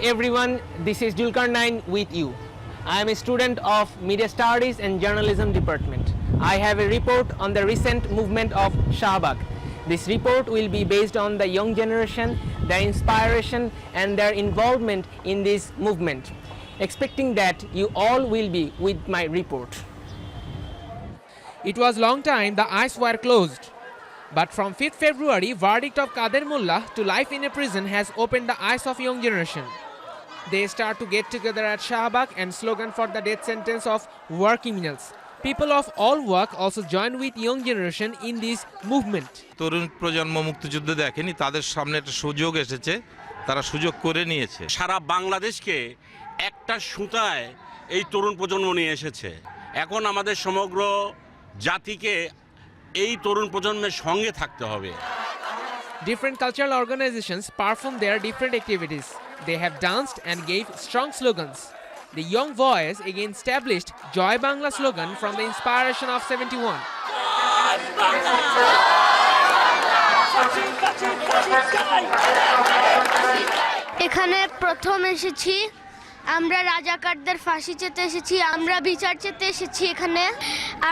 everyone, this is Julkarnain with you. I am a student of Media Studies and Journalism Department. I have a report on the recent movement of Shahbag. This report will be based on the young generation, their inspiration and their involvement in this movement. Expecting that you all will be with my report. It was long time the eyes were closed. But from 5th February, verdict of Kader Mullah to life in a prison has opened the eyes of young generation. They start to get together at Shahbag and slogan for the death sentence of war criminals. People of all work also join with young generation in this movement. তরুণ প্রজন্ম মুক্তিযুদ্ধ দেখেনি, তাদের সামনে একটা সুযোগ এসেছে, তারা সুযোগ করে নিয়েছে। সারা বাংলাদেশকে একটা সুতায় এই তরুণ প্রজন্ম নিয়ে এসেছে। এখন আমাদের সমগ্র জাতিকে এই তরুণ প্রজন্মের সঙ্গে থাকতে হবে। Different cultural organizations performed their different activities. They have danced and gave strong slogans. The young voice again established Joy Bangla slogan from the inspiration of 71. এখানে প্রথম এসেছি, আমরা রাজাকারদের ফাঁসি চেতে এসেছি, আমরা বিচার চেতে এসেছি। এখানে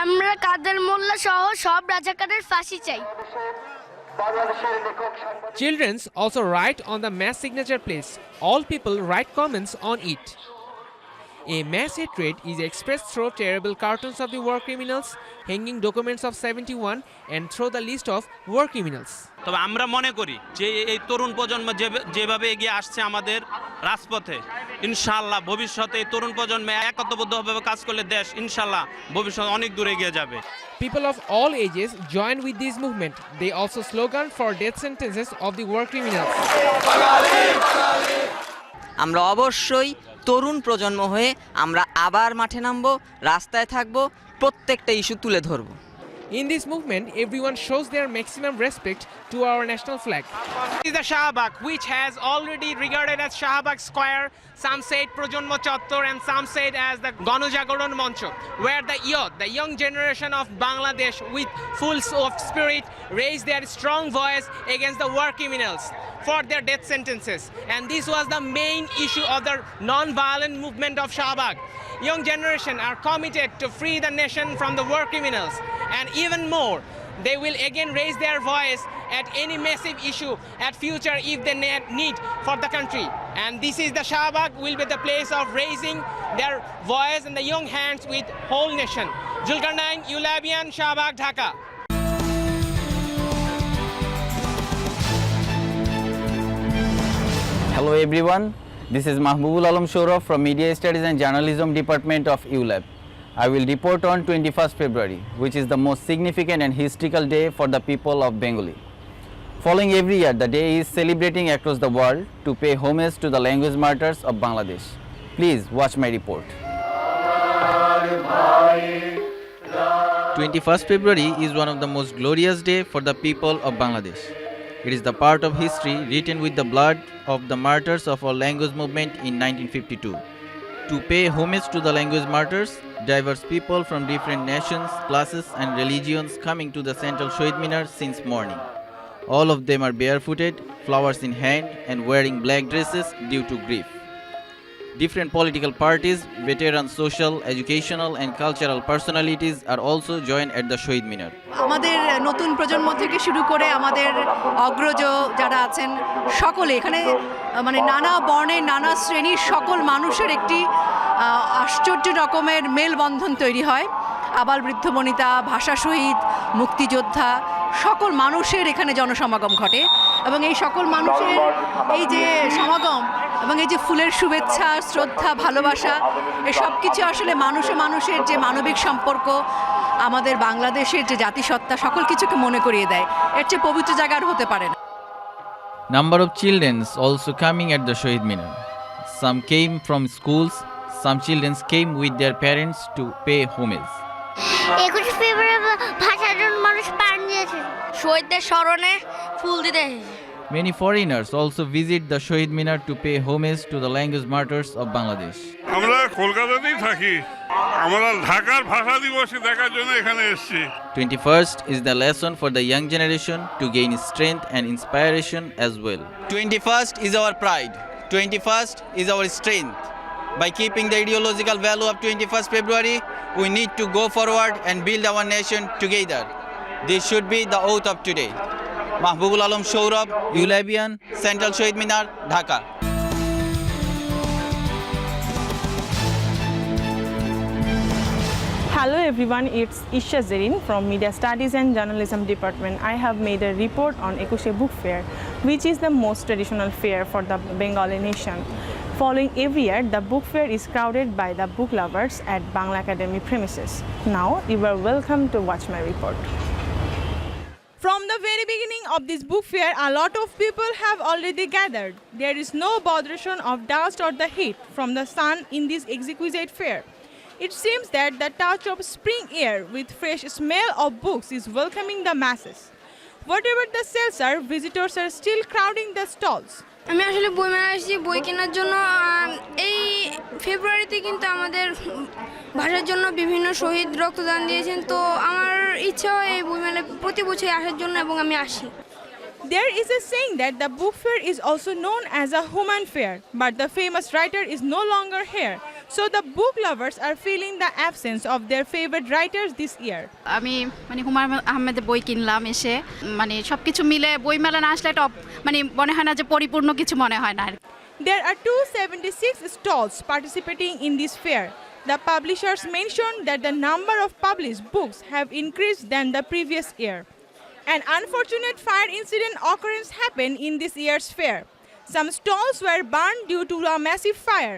আমরা কাদের মোল্লা সহ সব রাজাকারের ফাঁসি চাই। Children also write on the mass signature place. All people write comments on it. A mass hatred is expressed through terrible cartoons of the war criminals, hanging documents of 71 and through the list of war criminals. তবে আমরা মনে করি যে এই তরুণ প্রজন্ম যেভাবে এগিয়ে আসছে আমাদের রাজপথে, ইনশাআল্লাহ ভবিষ্যতে এই তরুণ প্রজন্মে একতাবদ্ধভাবে কাজ করলে দেশ ইনশাআল্লাহ ভবিষ্যতে অনেক দূরে এগিয়ে যাবে। People of all ages join with this movement. They also slogan for death sentences of the war criminals. আমরা অবশ্যই তরুণ প্রজন্ম হয়ে আমরা আবার মাঠে নামবো, রাস্তায় থাকবো, প্রত্যেকটা ইস্যু তুলে ধরবো। In this movement, everyone shows their maximum respect to our national flag. This is the Shahbag, which has already regarded as Shahbag Square. Some say it Projonmo Chottor and some say it as the Gonojagoron Moncho, where the youth, the young generation of Bangladesh with full of spirit raised their strong voice against the war criminals for their death sentences. And this was the main issue of the non-violent movement of Shahbag. Young generation are committed to free the nation from the war criminals, and even more, they will again raise their voice at any massive issue at future if they need for the country. And this is the Shahbag will be the place of raising their voice in the young hands with whole nation. Julkarnain, Ulabian, Shahbag, Dhaka. Hello everyone, this is Mahbubul Alam Shouraf from Media Studies and Journalism Department of ULAB. I will report on 21st February, which is the most significant and historical day for the people of Bengali. Following every year, the day is celebrating across the world to pay homage to the language martyrs of Bangladesh. Please watch my report. 21st February is one of the most glorious days for the people of Bangladesh. It is the part of history written with the blood of the martyrs of our language movement in 1952. To pay homage to the language martyrs, diverse people from different nations, classes and religions coming to the central Shohid Minar since morning. All of them are barefooted, flowers in hand and wearing black dresses due to grief. Different political parties, veteran social, educational and cultural personalities are also joined at the Shohid Minar. আমাদের নতুন প্রজন্ম থেকে শুরু করে আমাদের অগ্রজ যারা আছেন সকলে এখানে মানে নানা বর্ণের নানা শ্রেণীর সকল মানুষের একটি আশ্চর্য রকমের মেলবন্ধন তৈরি হয়। আবাল বৃদ্ধ বনিতা, ভাষা শহীদ, মুক্তিযোদ্ধা সকল মানুষের এখানে জনসমাগম ঘটে এবং এই সকল মানুষের এই যে সমাগম এবং এই যে ফুলের শুভেচ্ছা, শ্রদ্ধা, ভালোবাসা এই সব কিছু আসলে মানুষে মানুষের যে মানবিক সম্পর্ক, আমাদের বাংলাদেশের যে জাতিসত্তা সকল কিছুকে মনে করিয়ে দেয়। এর চেয়ে পবিত্র জায়গা আর হতে পারে না। Number of children also coming at the Shohid Minar. Some came from schools, some children came with their parents to pay homage. 21 ফেব্রুয়ারি ভাষার মানুষ প্রাণ দিয়েছে, শহীদদের স্মরণে ফুল দিতে। Many foreigners also visit the Shohid Minar to pay homage to the language martyrs of Bangladesh. আমরা কলকাতাতেই থাকি, আমরা ঢাকার ভাষা দিবস দেখার জন্য এখানে এসেছি। 21st is the lesson for the young generation to gain strength and inspiration as well. 21st is our pride. 21st is our strength. By keeping the ideological value of 21st February, we need to go forward and build our nation together. This should be the oath of today. Mahbubul Alam Shourab, ULABian, Central Shahid Minar, Dhaka. Hello everyone, it's Isha Zerin from Media Studies and Journalism Department. I have made a report on Ekushe Book Fair, which is the most traditional fair for the Bengali nation. Following every year, the book fair is crowded by the book lovers at Bangla Academy premises. Now, you are welcome to watch my report. From the very beginning of this book fair, a lot of people have already gathered. There is no botheration of dust or the heat from the sun in this exquisite fair. It seems that the touch of spring air with fresh smell of books is welcoming the masses. Whatever the sales are, visitors are still crowding the stalls. আমি আসলে বইমেলায় এসেছি বই কেনার জন্য। এই ফেব্রুয়ারিতে কিন্তু আমাদের ভাষার জন্য বিভিন্ন শহীদ রক্তদান দিয়েছেন, তো আমার ইচ্ছা হয় এই বইমেলায় প্রতি বছর আসার জন্য এবং আমি আসি। There is a saying that the book fair is also known as a human fair, but the famous writer is no longer here. So the book lovers are feeling the absence of their favorite writers this year. আমি হুমায়ুন আহমেদের বই কিনলাম এসে, সবকিছু মিলে বইমেলা না আসলে এটা মনে হয় না যে পরিপূর্ণ কিছু মনে হয় না। There are 276 stalls participating in this fair. The publishers mentioned that the number of published books have increased than the previous year. An unfortunate fire incident occurrence happened in this year's fair. Some stalls were burned due to a massive fire.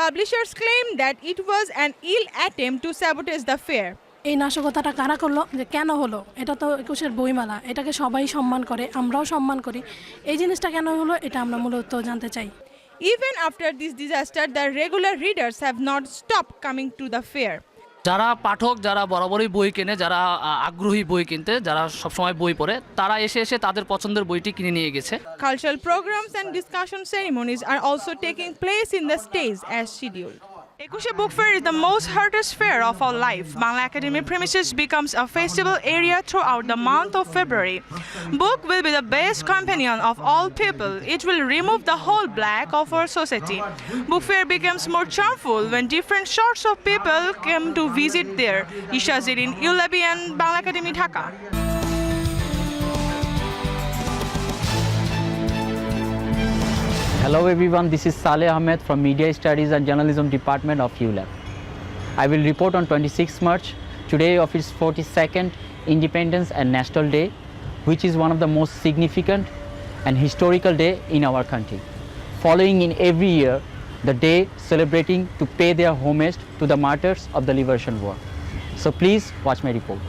Publishers claim that it was an ill attempt to sabotage the fair. এই নাশকতাটা কারা করলো, যে কেন হলো? এটা তো একুশের বইমেলা, এটাকে সবাই সম্মান করে, আমরাও সম্মান করি। এই জিনিসটা কেন হলো এটা আমরা মূলত জানতে চাই। Even after this disaster, the regular readers have not stopped coming to the fair. যারা পাঠক, যারা বরাবরই বই কেনে, যারা আগ্রহী বই কিনতে, যারা সবসময় বই পড়ে, তারা এসে তাদের পছন্দের বইটি কিনে নিয়ে গেছে। Cultural programs and discussion ceremonies are also taking place in the stage as scheduled. Ekushe Book Fair is the most hardest fair of our life. Bangla Academy premises becomes a festival area throughout the month of February. Book will be the best companion of all people. It will remove the whole black of our society. Book fair becomes more charmful when different sorts of people come to visit there. Isha Zerin, ULABian, Bangla Academy, Dhaka. Hello everyone, this is Saleh Ahmed from Media Studies and Journalism Department of ULAB. I will report on 26 March, today of its 42nd Independence and National Day, which is one of the most significant and historical day in our country. Following in every year, the day celebrating to pay their homage to the martyrs of the Liberation War. So please watch my report.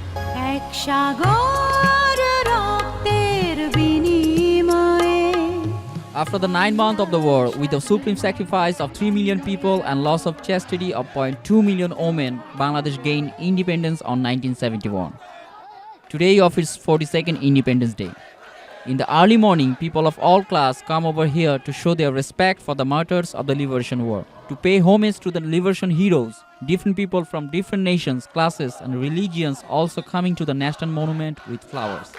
After the 9 months of the war, with the supreme sacrifice of 3 million people and loss of chastity of 0.2 million women, Bangladesh gained independence on 1971. Today of its 42nd Independence Day. In the early morning, people of all class come over here to show their respect for the martyrs of the Liberation War, to pay homage to the Liberation heroes. Different people from different nations, classes and religions also coming to the National Monument with flowers.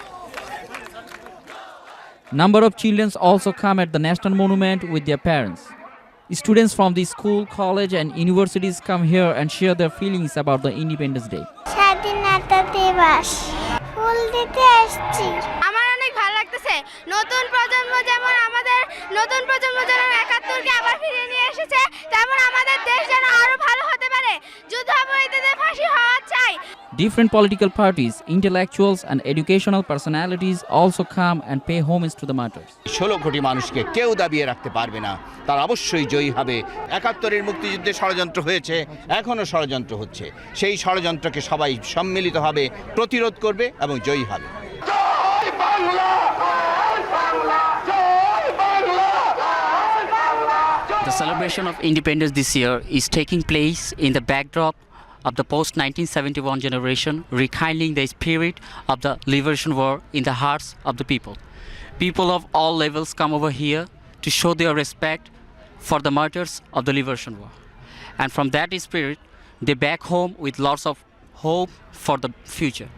Number of children also come at the National Monument with their parents. Students from the school, college and universities come here and share their feelings about the Independence Day. স্বাধীনতা দিবস ফুল দিতে আসছি। আমার অনেক ভালো লাগতেছে। নতুন প্রজন্ম যেমন আমাদের নতুন প্রজন্ম যেন ৭১কে আবার ফিরে নিয়ে এসেছে, তেমন আমাদের দেশ যেন আরো ভালো হতে পারে। যুদ্ধাপরাধীদের ফাঁসি হওয়া চাই। Different political parties, intellectuals and educational personalities also come and pay homage to the martyrs. 16 কোটি মানুষকে কেউ দাবিয়ে রাখতে পারবে না, তারা অবশ্যই জয়ী হবে। ৭১-এর মুক্তিযুদ্ধে ষড়যন্ত্র হয়েছে, এখনো ষড়যন্ত্র হচ্ছে। সেই ষড়যন্ত্রকে সবাই সম্মিলিতভাবে প্রতিরোধ করবে এবং জয়ী হবে। The celebration of independence this year is taking place in the backdrop of the post-1971 generation, rekindling the spirit of the Liberation War in the hearts of the people. People of all levels come over here to show their respect for the martyrs of the Liberation War. And from that spirit, they back home with lots of hope for the future.